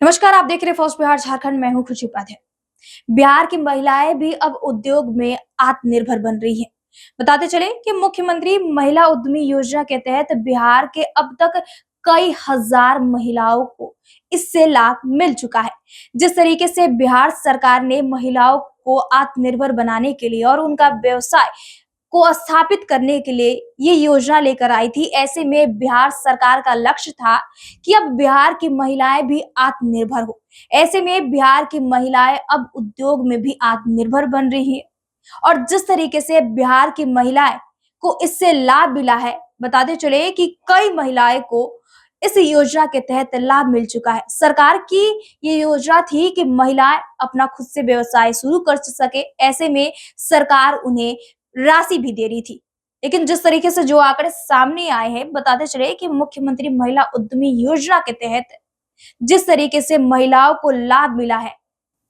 नमस्कार, आप देख रहे हैं फर्स्ट बिहार झारखंड। मैं हूं खुशी उपाध्याय। बिहार की महिलाएं भी अब उद्योग में आत्मनिर्भर बन रही हैं। बताते चले कि मुख्यमंत्री महिला उद्यमी योजना के तहत बिहार के अब तक कई हजार महिलाओं को इससे लाभ मिल चुका है। जिस तरीके से बिहार सरकार ने महिलाओं को आत्मनिर्भर बनाने के लिए और उनका व्यवसाय को स्थापित करने के लिए ये योजना लेकर आई थी, ऐसे में बिहार सरकार का लक्ष्य था कि अब बिहार की महिलाएं भी आत्मनिर्भर हो। ऐसे में बिहार की महिलाएं अब उद्योग में भी आत्मनिर्भर बन रही है और जिस तरीके से बिहार की महिलाएं को इससे लाभ मिला है, बताते चले कि कई महिलाएं को इस योजना के तहत लाभ मिल चुका है। सरकार की ये योजना थी कि महिलाएं अपना खुद से व्यवसाय शुरू कर सके, ऐसे में सरकार उन्हें राशि भी दे रही थी। लेकिन जिस तरीके से जो आंकड़े सामने आए हैं, बताते चले कि मुख्यमंत्री महिला उद्यमी योजना के तहत जिस तरीके से महिलाओं को लाभ मिला है,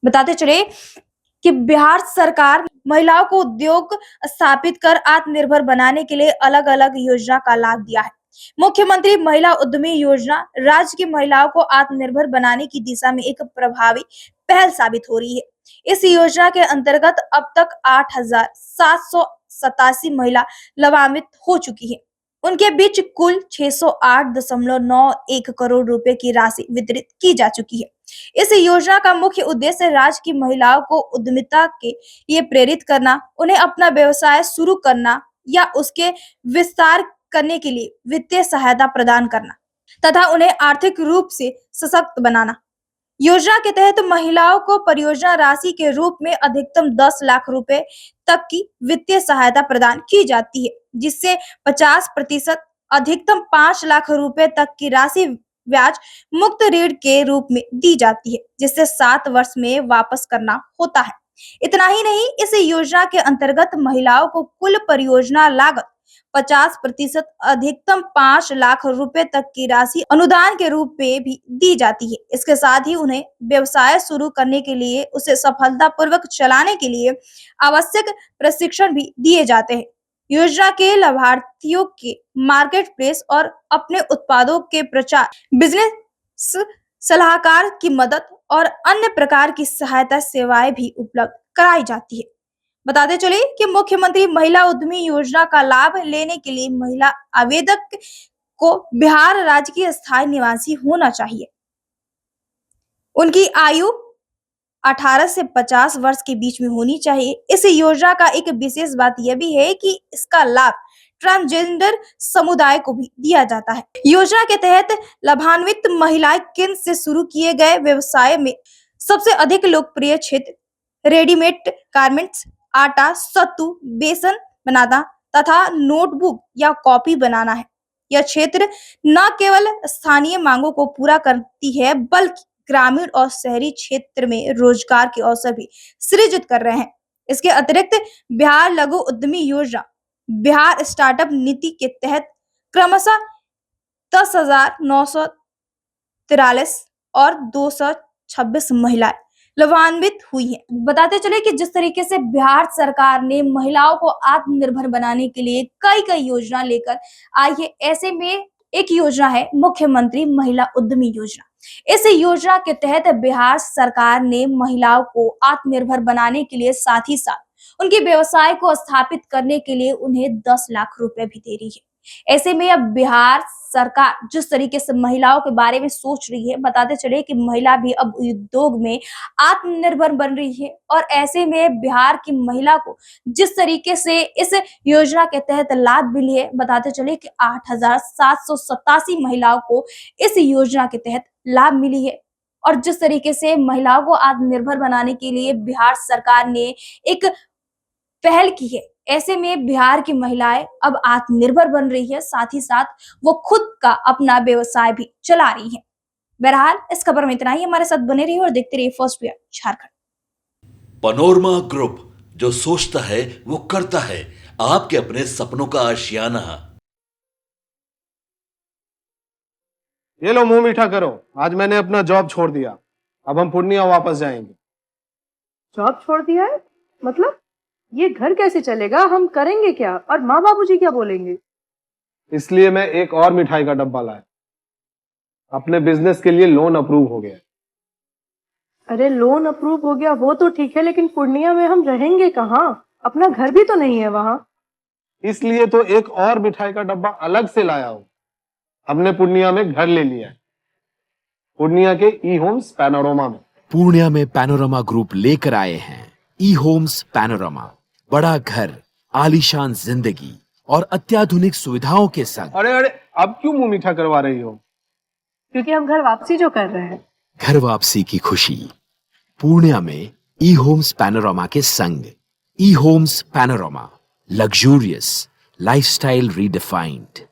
बताते चले कि बिहार सरकार महिलाओं को उद्योग स्थापित कर आत्मनिर्भर बनाने के लिए अलग अलग योजना का लाभ दिया है। मुख्यमंत्री महिला उद्यमी योजना राज्य की महिलाओं को आत्मनिर्भर बनाने की दिशा में एक प्रभावी पहल साबित हो रही है। इस योजना के अंतर्गत अब तक 8,787 महिला लाभान्वित हो चुकी है। उनके बीच कुल 608.91 करोड़ रुपए की राशि वितरित की जा चुकी है। इस योजना का मुख्य उद्देश्य राज्य की महिलाओं को उद्यमिता के लिए प्रेरित करना, उन्हें अपना व्यवसाय शुरू करना या उसके विस्तार करने के लिए वित्तीय सहायता प्रदान करना तथा उन्हें आर्थिक रूप से सशक्त बनाना। योजना के तहत महिलाओं को परियोजना राशि के रूप में अधिकतम 10 लाख रुपए तक की वित्तीय सहायता प्रदान की जाती है, जिससे 50% अधिकतम 5 लाख रुपए तक की राशि ब्याज मुक्त ऋण के रूप में दी जाती है, जिससे 7 वर्ष में वापस करना होता है। इतना ही नहीं, इस योजना के अंतर्गत महिलाओं को कुल परियोजना लागत 50% अधिकतम 5 लाख रुपए तक की राशि अनुदान के रूप में भी दी जाती है। इसके साथ ही उन्हें व्यवसाय शुरू करने के लिए, उसे सफलतापूर्वक चलाने के लिए आवश्यक प्रशिक्षण भी दिए जाते हैं। योजना के लाभार्थियों के मार्केट प्लेस और अपने उत्पादों के प्रचार, बिजनेस सलाहकार की मदद और अन्य प्रकार की सहायता सेवाएं भी उपलब्ध कराई जाती है। बताते चले कि मुख्यमंत्री महिला उद्यमी योजना का लाभ लेने के लिए महिला आवेदक को बिहार राज्य की स्थायी निवासी होना चाहिए। उनकी आयु 18 से 50 वर्ष के बीच में होनी चाहिए। इस योजना का एक विशेष बात यह भी है कि इसका लाभ ट्रांसजेंडर समुदाय को भी दिया जाता है। योजना के तहत लाभान्वित महिलाएं केंद्र से शुरू किए गए व्यवसाय में सबसे अधिक लोकप्रिय क्षेत्र रेडीमेड गारमेंट्स, आटा, सत्तू, बेसन बनाना तथा नोटबुक या कॉपी बनाना है। यह क्षेत्र न केवल स्थानीय मांगों को पूरा करती है, बल्कि ग्रामीण और शहरी क्षेत्र में रोजगार के अवसर भी सृजित कर रहे हैं। इसके अतिरिक्त बिहार लघु उद्यमी योजना, बिहार स्टार्टअप नीति के तहत क्रमशः 10,943 और 226 महिलाएं लाभान्वित हुई हैं। बताते चले कि जिस तरीके से बिहार सरकार ने महिलाओं को आत्मनिर्भर बनाने के लिए कई कई योजना लेकर आई है, ऐसे में एक योजना है मुख्यमंत्री महिला उद्यमी योजना। इस योजना के तहत बिहार सरकार ने महिलाओं को आत्मनिर्भर बनाने के लिए साथ ही साथ उनके व्यवसाय को स्थापित करने के लिए उन्हें 10 लाख रुपए भी दे रही है। ऐसे में अब बिहार सरकार जिस तरीके से महिलाओं के बारे में सोच रही है, बताते चले कि महिला भी अब उद्योग में आत्मनिर्भर बन रही है और ऐसे में बिहार की महिला को जिस तरीके से इस योजना के तहत लाभ मिली है, बताते चले कि 8,787 महिलाओं को इस योजना के तहत लाभ मिली है। और जिस तरीके से महिलाओं को आत्मनिर्भर बनाने के लिए बिहार सरकार ने एक पहल की है, ऐसे में बिहार की महिलाएं अब आत्मनिर्भर बन रही है, साथ ही साथ वो खुद का अपना व्यवसाय भी चला रही है। बहरहाल इस खबर में इतना ही। हमारे साथ बने रहिए और देखते रहिए first Bihar Jharkhand. Panorama group, जो सोचता है वो करता है। आपके अपने सपनों का आशियाना। ये लो, मुंह मीठा करो। आज मैंने अपना जॉब छोड़ दिया। अब हम पूर्णिया वापस जाएंगे। जॉब छोड़ दिया है? मतलब ये घर कैसे चलेगा? हम करेंगे क्या? और माँ बाबूजी क्या बोलेंगे? इसलिए मैं एक और मिठाई का डब्बा लाया। अपने बिजनेस के लिए लोन अप्रूव हो गया। अरे लोन अप्रूव हो गया वो तो ठीक है, लेकिन पूर्णिया में हम रहेंगे कहाँ? अपना घर भी तो नहीं है वहाँ। इसलिए तो एक और मिठाई का डब्बा अलग से लाया हूँ। हमने पूर्णिया में घर ले लिया है, पूर्णिया के ई होम्स पैनोरमा में। पूर्णिया में पैनोरमा ग्रुप लेकर आए हैं ई होम्स पैनोरमा। बड़ा घर, आलीशान जिंदगी और अत्याधुनिक सुविधाओं के संग। अरे अरे, अब क्यों मुंह मीठा करवा रही हो? क्योंकि हम घर वापसी जो कर रहे हैं। घर वापसी की खुशी पूर्णिया में ई होम्स पैनोरमा के संग। ई Homes Panorama, luxurious lifestyle redefined.